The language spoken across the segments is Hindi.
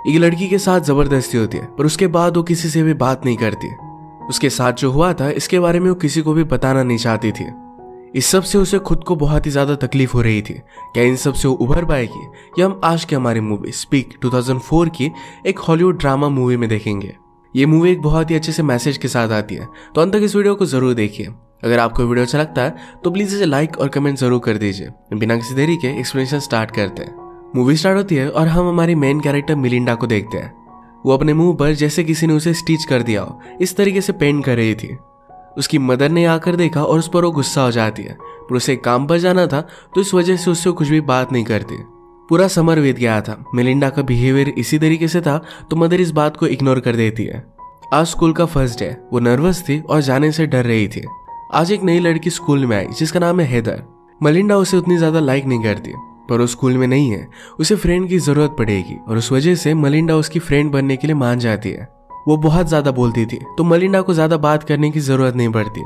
एक लड़की के साथ जबरदस्ती होती है, पर उसके बाद वो किसी से भी बात नहीं करती। उसके साथ जो हुआ था इसके बारे में वो किसी को भी बताना नहीं चाहती थी। इस सब से उसे खुद को बहुत ही ज्यादा तकलीफ हो रही थी। क्या इन सब से वो उभर पाएगी, या हम आज की हमारी मूवी स्पीक 2004 की एक हॉलीवुड ड्रामा मूवी में देखेंगे। ये मूवी एक बहुत ही अच्छे से मैसेज के साथ आती है, तो अंत तक इस वीडियो को जरूर देखिए। अगर आपको वीडियो अच्छा लगता है तो प्लीज इसे लाइक और कमेंट जरूर कर दीजिए। बिना किसी देरी के एक्सप्लेनेशन स्टार्ट करते हैं। मूवी स्टार्ट होती है और हम हमारी मेन कैरेक्टर मिलिंडा को देखते हैं। वो अपने मुंह पर जैसे किसी ने उसे स्टिच कर दिया हो इस तरीके से पेंट कर रही थी। उसकी मदर ने आकर देखा और उस पर वो गुस्सा हो जाती है, पर उसे काम पर जाना था तो इस वजह से उससे कुछ भी बात नहीं करती। पूरा समर बीत गया था। मिलिंडा का बिहेवियर इसी तरीके से था तो मदर इस बात को इग्नोर कर देती है। आज स्कूल का फर्स्ट डे, वो नर्वस थी और जाने से डर रही थी। आज एक नई लड़की स्कूल में आई जिसका नाम है हेदर। मिलिंडा उसे उतनी ज्यादा लाइक नहीं करती, पर वो स्कूल में नहीं है, उसे फ्रेंड की जरूरत पड़ेगी और उस वजह से मिलिंडा उसकी फ्रेंड बनने के लिए मान जाती है। वो बहुत ज्यादा बोलती थी तो मिलिंडा को ज्यादा बात करने की जरूरत नहीं पड़ती।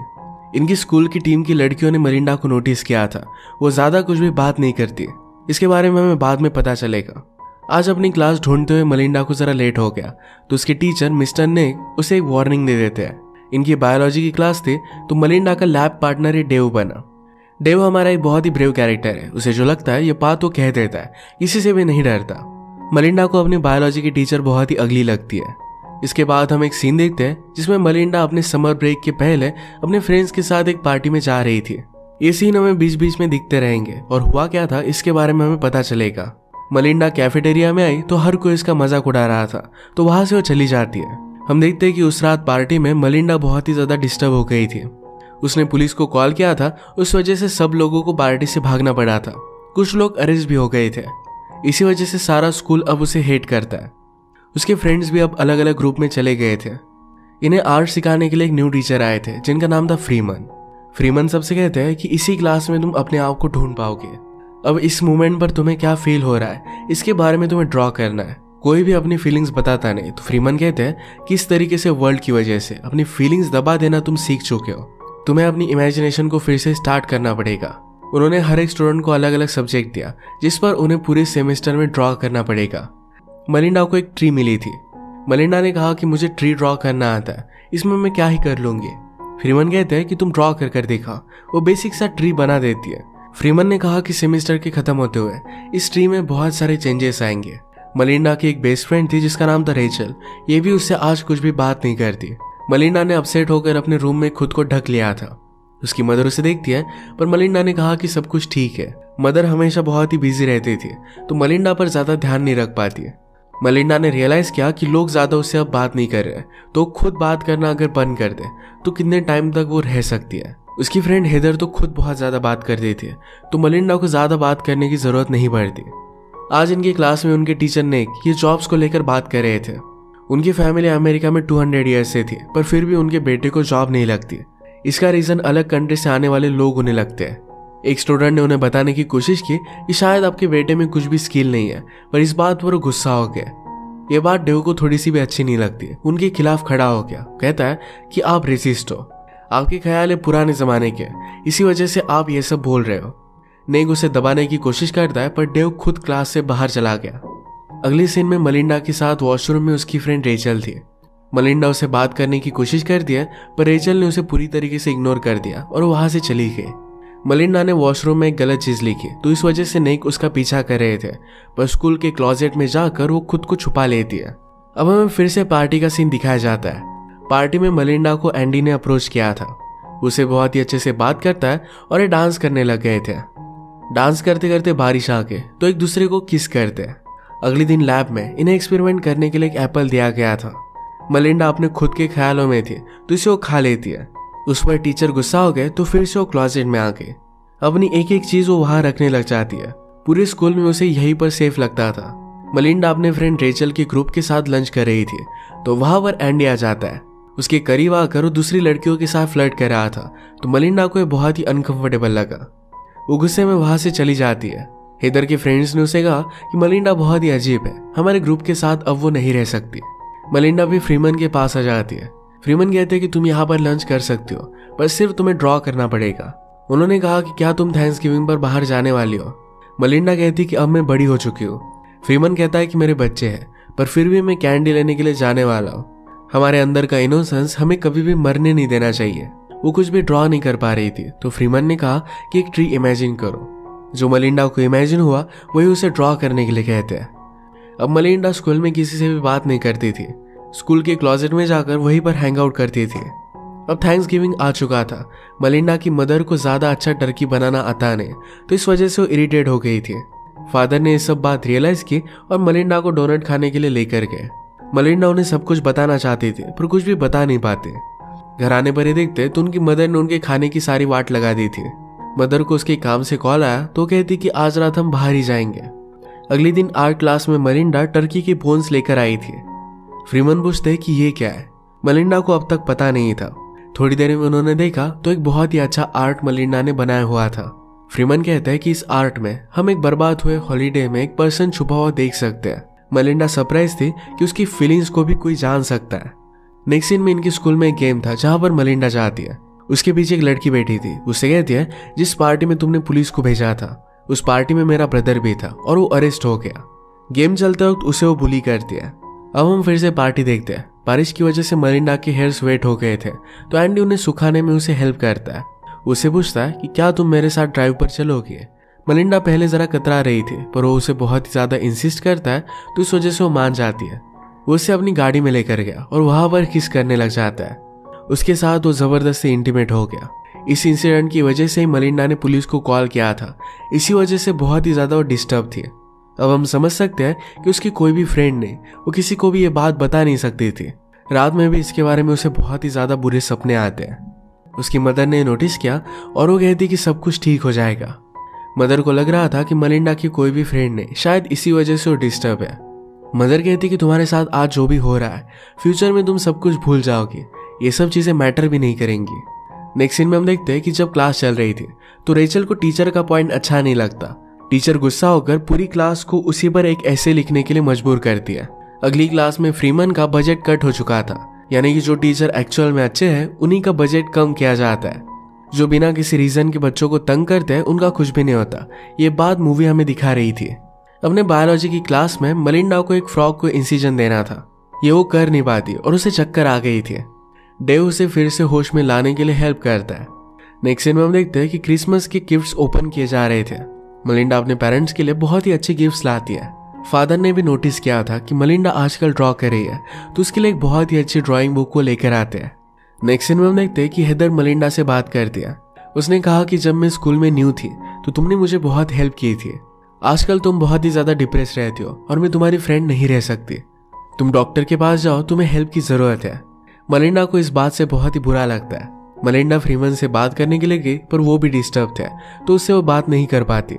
इनकी स्कूल की टीम की लड़कियों ने मिलिंडा को नोटिस किया था। वो ज्यादा कुछ भी बात नहीं करती। इसके बारे में हमें बाद में पता चलेगा। आज अपनी क्लास ढूंढते हुए मिलिंडा को जरा लेट हो गया तो उसके टीचर मिस्टर ने उसे एक वार्निंग दे देते हैं। इनकी बायोलॉजी की क्लास थी तो मिलिंडा का लैब पार्टनर ही डेव बना। डेव हमारा एक बहुत ही ब्रेव कैरेक्टर है। उसे जो लगता है ये बात वो कह देता है, किसी से भी नहीं डरता। मिलिंडा को अपनी बायोलॉजी की टीचर बहुत ही अगली लगती है। इसके बाद हम एक सीन देखते हैं जिसमें मिलिंडा अपने समर ब्रेक के पहले अपने फ्रेंड्स के साथ एक पार्टी में जा रही थी। ये सीन हमें बीच बीच में दिखते रहेंगे और हुआ क्या था इसके बारे में हमें पता चलेगा। मिलिंडा कैफेटेरिया में आई तो हर कोई इसका मजाक उड़ा रहा था, तो वहां से वो चली जाती है। हम देखते हैं कि उस रात पार्टी में मिलिंडा बहुत ही ज्यादा डिस्टर्ब हो गई थी। उसने पुलिस को कॉल किया था, उस वजह से सब लोगों को पार्टी से भागना पड़ा था। कुछ लोग अरेस्ट भी हो गए थे। इसी वजह से सारा स्कूल अब उसे हेट करता है। उसके फ्रेंड्स भी अब अलग अलग ग्रुप में चले गए थे। इन्हें आर्ट सिखाने के लिए एक न्यू टीचर आए थे जिनका नाम था फ्रीमन। फ्रीमन सबसे कहते हैं कि इसी क्लास में तुम अपने आप को ढूंढ पाओगे। अब इस मोमेंट पर तुम्हें क्या फील हो रहा है इसके बारे में तुम्हें ड्रॉ करना है। कोई भी अपनी फीलिंग्स बताता नहीं। तो फ्रीमन कहते हैं कि इस तरीके से वर्ल्ड की वजह से अपनी फीलिंग्स दबा देना तुम सीख चुके हो। तुम्हें अपनी इमेजिनेशन को फिर से स्टार्ट करना पड़ेगा। उन्होंने हर एक स्टूडेंट को अलग अलग सब्जेक्ट दिया जिस पर उन्हें पूरे सेमेस्टर में ड्रॉ करना पड़ेगा। मिलिंडा को एक ट्री मिली थी। मिलिंडा ने कहा कि मुझे ट्री ड्रॉ करना आता है, इसमें मैं क्या ही कर लूंगी। फ्रीमन कहते हैं कि तुम ड्रॉ कर कर देखा। वो बेसिक सा ट्री बना देती है। फ्रीमन ने कहा कि सेमेस्टर के खत्म होते हुए इस ट्री में बहुत सारे चेंजेस आएंगे। मिलिंडा की एक बेस्ट फ्रेंड थी जिसका नाम था रेचल। ये भी उससे आज कुछ भी बात नहीं करती। मिलिंडा ने अपसेट होकर अपने रूम में खुद को ढक लिया था। उसकी मदर उसे देखती है, पर मिलिंडा ने कहा कि सब कुछ ठीक है। मदर हमेशा बहुत ही बिजी रहती थी तो मिलिंडा पर ज्यादा ध्यान नहीं रख पाती। मिलिंडा ने रियलाइज किया कि लोग ज्यादा उससे अब बात नहीं कर रहे, तो खुद बात करना अगर बंद कर दे तो कितने टाइम तक वो रह सकती है। उसकी फ्रेंड हेदर तो खुद बहुत ज्यादा बात करती थी, तो मिलिंडा को ज्यादा बात करने की जरूरत नहीं पड़ती। आज इनकी क्लास में उनके टीचर ने ये जॉब्स को लेकर बात कर रहे थे। उनकी फैमिली अमेरिका में 200 ईयर्स से थी, पर फिर भी उनके बेटे को जॉब नहीं लगती। इसका रीजन अलग कंट्री से आने वाले लोग उन्हें लगते हैं। एक स्टूडेंट ने उन्हें बताने की कोशिश की कि शायद आपके बेटे में कुछ भी स्किल नहीं है, पर इस बात पर वो गुस्सा हो गया। ये बात डेव को थोड़ी सी भी अच्छी नहीं लगती। उनके खिलाफ खड़ा हो गया। कहता है कि आप रेसिस्ट हो, आपके ख्याल है पुराने जमाने के, इसी वजह से आप ये सब बोल रहे हो। नेक उसे दबाने की कोशिश करता है, पर डेव खुद क्लास से बाहर चला गया। अगली सीन में मिलिंडा के साथ वॉशरूम में उसकी फ्रेंड रेचल थी। मिलिंडा उसे बात करने की कोशिश करती है, पर रेचल ने उसे पूरी तरीके से इग्नोर कर दिया और वहां से चली गई। मिलिंडा ने वॉशरूम में एक गलत चीज लिखी, तो इस वजह से नेक उसका पीछा कर रहे थे, पर स्कूल के क्लोजेट में जाकर वो खुद को छुपा लेती है। अब हमें फिर से पार्टी का सीन दिखाया जाता है। पार्टी में मिलिंडा को एंडी ने अप्रोच किया था। उसे बहुत ही अच्छे से बात करता है और ये डांस करने लग गए थे। डांस करते करते बारिश आ गई तो एक दूसरे को किस करते हैं। अगले दिन लैब में इन्हें एक्सपेरिमेंट करने के लिए एक एप्पल दिया गया था। मिलिंडा अपने खुद के ख्यालों में थी तो इसे वो खा लेती है। उस पर टीचर गुस्सा हो गए तो फिर से वो क्लोजेट में आ गई। अपनी एक एक चीज वो वहां रखने लग जाती है। पूरे स्कूल में उसे यहीं पर सेफ लगता था। मिलिंडा अपने फ्रेंड रेचल के ग्रुप के साथ लंच कर रही थी तो वहां पर एंडी आ जाता है। उसके करीब आकर वो दूसरी लड़कियों के साथ फ्लर्ट कर रहा था, तो मिलिंडा को ये बहुत ही अनकंफर्टेबल लगा। वो गुस्से में वहां से चली जाती है। हेदर के फ्रेंड्स ने उसे कहा कि मिलिंडा बहुत ही अजीब है, हमारे ग्रुप के साथ अब वो नहीं रह सकती। मिलिंडा भी फ्रीमन के पास आ जाती है। फ्रीमन कहते हैं कि तुम यहाँ पर लंच कर सकते हो, पर सिर्फ तुम्हें ड्रॉ करना पड़ेगा। उन्होंने कहा कि क्या तुम थैंक्सगिविंग पर बाहर जाने वाली हो। मिलिंडा कहती कि अब मैं बड़ी हो चुकी हूँ। फ्रीमन कहता है कि मेरे बच्चे हैं, पर फिर भी मैं कैंडी लेने के लिए जाने वाला हूँ। हमारे अंदर का इनोसेंस हमें कभी भी मरने नहीं देना चाहिए। वो कुछ भी ड्रॉ नहीं कर पा रही थी, तो फ्रीमन ने कहा कि एक ट्री इमेजिन करो। जो मलिंडा को इमेजिन हुआ वही उसे ड्रॉ करने के लिए कहते हैं। अब मलिंडा स्कूल में किसी से भी बात नहीं करती थी, स्कूल के क्लोजेट में जाकर वहीं पर हैंग आउट करती थी। अब थैंक्सगिविंग आ चुका था। मलिंडा की मदर को ज्यादा अच्छा टर्की बनाना आता नहीं, तो इस वजह से वो इरिटेट हो गई थी। फादर ने ये सब बात रियलाइज की और मलिंडा को डोनट खाने के लिए लेकर गए। मलिंडा उन्हें सब कुछ बताना चाहती थी, पर कुछ भी बता नहीं पाते। घर आने पर ही देखते तो उनकी मदर ने उनके खाने की सारी वाट लगा दी थी। मदर को उसके काम से कॉल आया तो कहती कि आज रात हम बाहर ही जाएंगे। अगले दिन आर्ट क्लास में मलिंडा टर्की की बोन्स लेकर आई थी। फ्रीमन पूछते कि ये क्या है। मलिंडा को अब तक पता नहीं था। थोड़ी देर में उन्होंने देखा तो एक बहुत ही अच्छा आर्ट मलिंडा ने बनाया हुआ था। फ्रीमन कहता है कि इस आर्ट में हम एक बर्बाद हुए हॉलीडे में एक पर्सन छुपा हुआ देख सकते हैं। मलिंडा सरप्राइज थी कि उसकी फीलिंग्स को भी कोई जान सकता है। नेक्स्ट सीन में इनके स्कूल में एक गेम था जहां पर मलिंडा जाती है। उसके पीछे एक लड़की बैठी थी। उससे कहती है जिस पार्टी में तुमने पुलिस को भेजा था उस पार्टी में मेरा ब्रदर भी था और वो अरेस्ट हो गया। गेम चलते वक्त उसे वो बुली करती है। अब हम फिर से पार्टी देखते हैं। बारिश की वजह से मलिंडा के हेयर्स वेट हो गए थे, तो एंडी उन्हें सुखाने में उसे हेल्प करता है। उसे पूछता है कि क्या तुम मेरे साथ ड्राइव पर चलोगे। मलिंडा पहले जरा कतरा रही थी, पर वो उसे बहुत ही ज्यादा इंसिस्ट करता है, तो इस वजह से वो मान जाती है। वो उसे अपनी गाड़ी में लेकर गया और वहां पर किस करने लग जाता है। उसके साथ वो जबरदस्ती इंटीमेट हो गया। इस इंसिडेंट की वजह से ही मलिंडा ने पुलिस को कॉल किया था। इसी वजह से बहुत ही ज्यादा वो डिस्टर्ब थी। अब हम समझ सकते हैं कि उसकी कोई भी फ्रेंड नहीं, वो किसी को भी ये बात बता नहीं सकती थी। रात में भी इसके बारे में उसे बहुत ही ज्यादा बुरे सपने आते हैं। उसकी मदर ने नोटिस किया और वो कहती कि सब कुछ ठीक हो जाएगा। मदर को लग रहा था कि मलिंडा की कोई भी फ्रेंड नहीं, शायद इसी वजह से वो डिस्टर्ब है। मदर कहती कि तुम्हारे साथ आज जो भी हो रहा है फ्यूचर में तुम सब कुछ भूल जाओगी, ये सब चीजें मैटर भी नहीं करेंगी। नेक्स्ट सीन में हम देखते हैं कि जब क्लास चल रही थी तो रेचल को टीचर का पॉइंट अच्छा नहीं लगता। टीचर गुस्सा होकर पूरी क्लास को उसी पर एक ऐसे लिखने के लिए मजबूर करती है। अगली क्लास में फ्रीमन का बजट कट हो चुका था, यानी कि जो टीचर एक्चुअल में अच्छे हैं उन्हीं का बजट कम किया जाता है। जो बिना किसी रीजन के बच्चों को तंग करते हैं उनका कुछ भी नहीं होता। ये बात मूवी हमें दिखा रही थी। अपने बायोलॉजी की क्लास में मलिंडा को एक फ्रॉग को इंसिजन देना था। ये वो कर नहीं पाती और उसे चक्कर आ गई थी। डेव उसे फिर से होश में लाने के लिए हेल्प करता है। नेक्स्ट सीन में हम देखते हैं कि क्रिसमस के गिफ्ट्स ओपन किए जा रहे थे। मलिंडा अपने पेरेंट्स के लिए बहुत ही अच्छे गिफ्ट्स लाती है। फादर ने भी नोटिस किया था कि मलिंडा आजकल ड्रॉ कर रही है, तो उसके लिए एक बहुत ही अच्छी ड्राइंग बुक को लेकर आते हैं। नेक्स्ट सीन में हम देखते हैं कि हेदर मलिंडा से बात करती है। उसने कहा कि जब मैं स्कूल में न्यू थी तो तुमने मुझे बहुत हेल्प की थी। आजकल तुम बहुत ही ज्यादा डिप्रेस रहती हो और मैं तुम्हारी फ्रेंड नहीं रह सकती। तुम डॉक्टर के पास जाओ, तुम्हें हेल्प की जरूरत है। मलिंडा को इस बात से बहुत ही बुरा लगता है। मलिंडा फ्रीमन से बात करने के लिए गई, पर वो भी डिस्टर्ब थे, तो उससे वो बात नहीं कर पाती।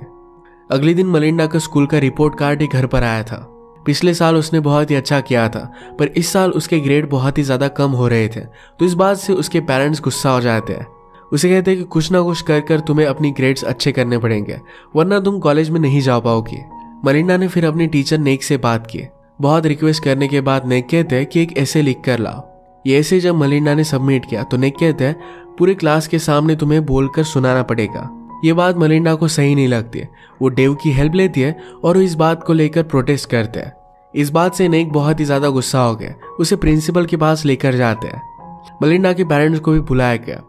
अगले दिन मलिंडा का स्कूल का रिपोर्ट कार्ड ही घर पर आया था। पिछले साल उसने बहुत ही अच्छा किया था, पर इस साल उसके ग्रेड बहुत ही ज्यादा कम हो रहे थे, तो इस बात से उसके पेरेंट्स गुस्सा हो जाते हैं। उसे कहते हैं कि कुछ ना कुछ कर कर तुम्हें अपनी ग्रेड्स अच्छे करने पड़ेंगे, वरना तुम कॉलेज में नहीं जा पाओगी। मलिंडा ने फिर अपनी टीचर नेक से बात की। बहुत रिक्वेस्ट करने के बाद नेक कहते हैं कि एक ऐसे लिख कर लाओ। ये ऐसे जब मलिंडा ने सबमिट किया तो नेक कहते हैं पूरे क्लास के सामने तुम्हें बोलकर सुनाना पड़ेगा। ये बात मलिंडा को सही नहीं लगती। वो डेव की हेल्प लेती है और वो इस बात को लेकर प्रोटेस्ट करते हैं। इस बात से नेक बहुत ही ज्यादा गुस्सा हो गया। उसे प्रिंसिपल के पास लेकर जाते हैं। मलिंडा के पेरेंट्स को भी बुलाया गया।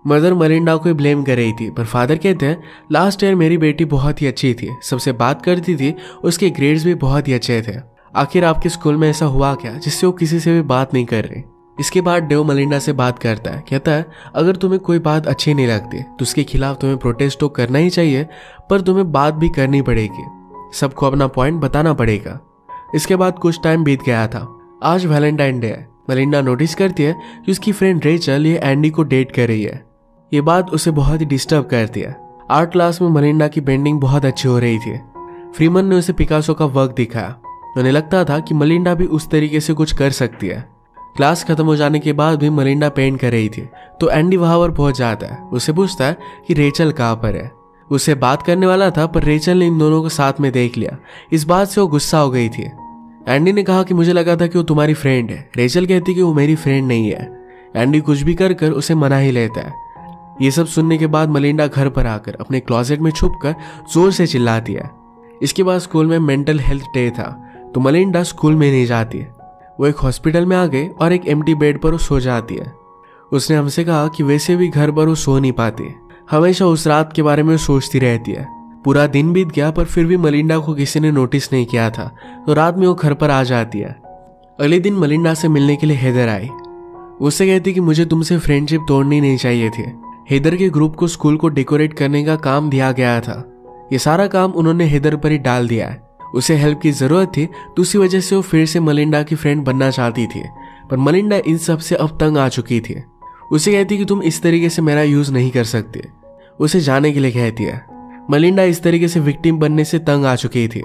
मदर मलिंडा को ब्लेम कर रही थी, पर फादर कहते हैं लास्ट ईयर मेरी बेटी बहुत ही अच्छी थी, सबसे बात करती थी, उसके ग्रेड्स भी बहुत ही अच्छे थे। आखिर आपके स्कूल में ऐसा हुआ क्या जिससे वो किसी से भी बात नहीं कर रही। इसके बाद डेव मलिंडा से बात करता है। कहता है अगर तुम्हें कोई बात अच्छी नहीं लगती तो उसके खिलाफ तुम्हें प्रोटेस्ट तो करना ही चाहिए, पर तुम्हें बात भी करनी पड़ेगी, सबको अपना पॉइंट बताना पड़ेगा। इसके बाद कुछ टाइम बीत गया था। आज वैलेंटाइन डे है। मलिंडा नोटिस करती है कि उसकी फ्रेंड रेचल ये एंडी को डेट कर रही है। ये बात उसे बहुत ही डिस्टर्ब करती है। आर्ट क्लास में मलिंडा की पेंटिंग बहुत अच्छी हो रही थी। फ्रीमन ने उसे पिकासो का वर्क दिखाया। उन्हें लगता था कि मलिंडा भी उस तरीके से कुछ कर सकती है। क्लास खत्म हो जाने के बाद भी मलिंडा पेंट कर रही थी, तो एंडी वहां पर पहुंच जाता है। उसे पूछता है कि रेचल कहाँ पर है। उससे बात करने वाला था, पर रेचल ने इन दोनों को साथ में देख लिया। इस बात से वो गुस्सा हो गई थी। एंडी ने कहा कि मुझे लगा था कि वो तुम्हारी फ्रेंड है। रेचल कहती कि वो मेरी फ्रेंड नहीं है। एंडी कुछ भी कर कर उसे मना ही लेता है। ये सब सुनने के बाद मलिंडा घर पर आकर अपने क्लोजेट में छुपकर जोर से चिल्लाती है। इसके बाद स्कूल में मेंटल हेल्थ डे था, तो मलिंडा स्कूल में नहीं जाती है। वो एक हॉस्पिटल में आ गई और एक एम्प्टी बेड पर वो सो जाती है। उसने हमसे कहा कि वैसे भी घर पर वो सो नहीं पाती, हमेशा उस रात के बारे में सोचती रहती है। पूरा दिन बीत गया पर फिर भी मलिंडा को किसी ने नोटिस नहीं किया था, तो रात में वो घर पर आ जाती है। अगले दिन मलिंडा से मिलने के लिए हेदर आई। उससे कहती कि मुझे तुमसे फ्रेंडशिप तोड़नी नहीं चाहिए थी। हेदर के ग्रुप को स्कूल को डेकोरेट करने का काम दिया गया था। ये सारा काम उन्होंने हेदर पर ही डाल दिया है। उसे हेल्प की जरूरत थी, तो उसी वजह से वो फिर से मलिंडा की फ्रेंड बनना चाहती थी। पर मलिंडा इन सब से अब तंग आ चुकी थी। उसे कहती कि तुम इस तरीके से मेरा यूज नहीं कर सकती। उसे जाने के लिए कहती है। मलिंडा इस तरीके से विक्टिम बनने से तंग आ चुकी थी।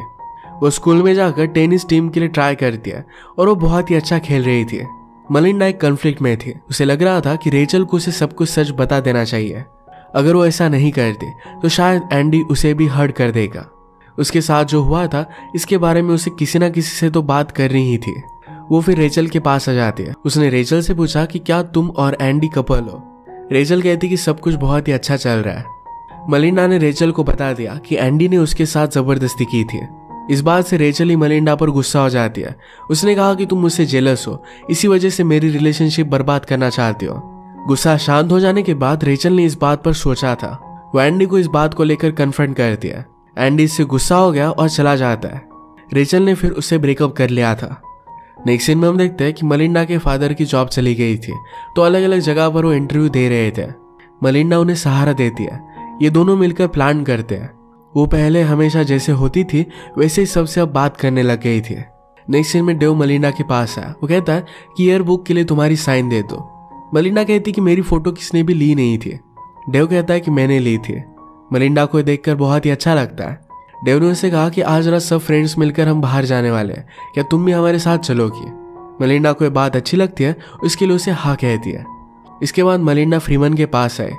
वो स्कूल में जाकर टेनिस टीम के लिए ट्राई करती है और वो बहुत ही अच्छा खेल रही थी। मलिंडा एक कॉन्फ्लिक्ट में थी। उसे लग रहा था कि रेचल को उसे सब कुछ सच बता देना चाहिए। अगर वो ऐसा नहीं करती तो शायद एंडी उसे भी हर्ट कर देगा। उसके साथ जो हुआ था इसके बारे में उसे किसी ना किसी से तो बात करनी ही थी। वो फिर रेचल के पास आ जाती है। उसने रेचल से पूछा कि क्या तुम और एंडी कपल हो। रेचल कहती कि सब कुछ बहुत ही अच्छा चल रहा है। मलिंडा ने रेचल को बता दिया कि एंडी ने उसके साथ जबरदस्ती की थी। इस बात से रेचल ही मलिंडा पर गुस्सा हो जाती है। उसने कहा कि तुम मुझसे जेलस हो, इसी वजह से मेरी रिलेशनशिप बर्बाद करना चाहती हो। गुस्सा शांत हो जाने के बाद रेचल ने इस बात पर सोचा था। वो एंडी को इस बात को लेकर कन्फ्रंट कर दिया। एंडी इससे गुस्सा हो गया और चला जाता है। रेचल ने फिर उससे ब्रेकअप कर लिया था। नेक्स्ट सीन में हम देखते हैं कि मलिंडा के फादर की जॉब चली गई थी, तो अलग अलग जगह पर वो इंटरव्यू दे रहे थे। मलिंडा उन्हें सहारा देती है। ये दोनों मिलकर प्लान करते हैं। वो पहले हमेशा जैसे होती थी वैसे ही सबसे अब बात करने लग गई थी। नेक्स्ट सीन में डेव मलिंडा के पास आया। वो कहता है कि ईयर बुक के लिए तुम्हारी साइन दे दो। मलिंडा कहती कि मेरी फोटो किसने भी ली नहीं थी। डेव कहता है कि मैंने ली थी। मलिंडा को देखकर बहुत ही अच्छा लगता है। डेव ने उससे कहा कि आज रात सब फ्रेंड्स मिलकर हम बाहर जाने वाले हैं, क्या तुम भी हमारे साथ चलोगी। मलिंडा को ये बात अच्छी लगती है, इसके लिए उसे हाँ कहती है। इसके बाद मलिंडा फ्रीमन के पास आए।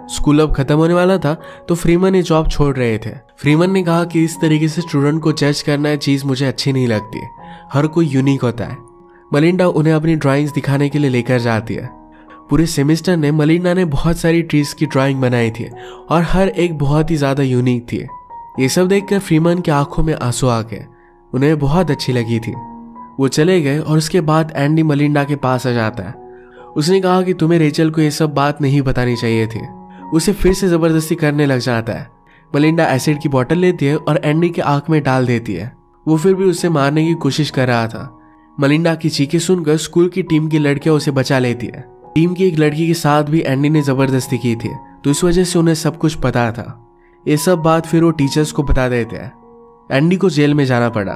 स्कूल अब खत्म होने वाला था, तो फ्रीमन ये जॉब छोड़ रहे थे। फ्रीमन ने कहा कि इस तरीके से स्टूडेंट को जज करना है चीज मुझे अच्छी नहीं लगती। हर कोई यूनिक होता है। मलिंडा उन्हें अपनी ड्राइंग्स दिखाने के लिए लेकर जाती है। पूरे सेमेस्टर में मलिंडा ने बहुत सारी ट्रीज की ड्राइंग बनाई थी और हर एक बहुत ही ज्यादा यूनिक थी। ये सब देखकर फ्रीमन की आंखों में आंसू आ गए। उन्हें बहुत अच्छी लगी थी। वो चले गए और उसके बाद एंडी मलिंडा के पास आ जाता है। उसने कहा कि तुम्हें रेचल को ये सब बात नहीं बतानी चाहिए थी। उसे फिर से जबरदस्ती करने लग जाता है। मलिंडा एसिड की बोतल लेती है और एंडी के आंख में डाल देती है। वो फिर भी उसे मारने की कोशिश कर रहा था। मलिंडा की चीखें सुनकर स्कूल की टीम की लड़कियां उसे बचा लेती है। टीम की एक लड़की के साथ भी एंडी ने जबरदस्ती की थी, तो इस वजह से उन्हें सब कुछ पता था। ये सब बात फिर वो टीचर्स को बता देते हैं। एंडी को जेल में जाना पड़ा।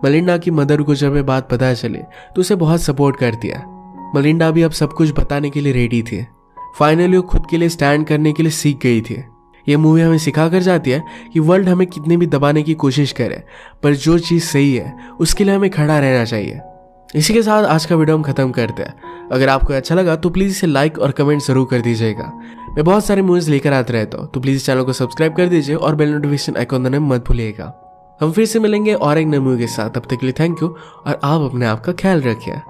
मलिंडा की मदर को जब ये बात पता चली तो उसे बहुत सपोर्ट करती है। मलिंडा भी अब सब कुछ बताने के लिए रेडी थी। फाइनली वो खुद के लिए स्टैंड करने के लिए सीख गई थी। ये मूवी हमें सिखा कर जाती है कि वर्ल्ड हमें कितनी भी दबाने की कोशिश करे, पर जो चीज़ सही है उसके लिए हमें खड़ा रहना चाहिए। इसी के साथ आज का वीडियो हम खत्म करते हैं। अगर आपको अच्छा लगा तो प्लीज़ इसे लाइक और कमेंट जरूर कर दीजिएगा। मैं बहुत सारे मूवीज़ लेकर आते रहता हूँ, तो प्लीज़ इस चैनल को सब्सक्राइब कर दीजिए और बेल नोटिफिकेशन आइकॉन दबाना मत भूलिएगा। हम फिर से मिलेंगे और एक नई मूवी के साथ। तब तक के लिए थैंक यू और आप अपने आप का ख्याल रखिए।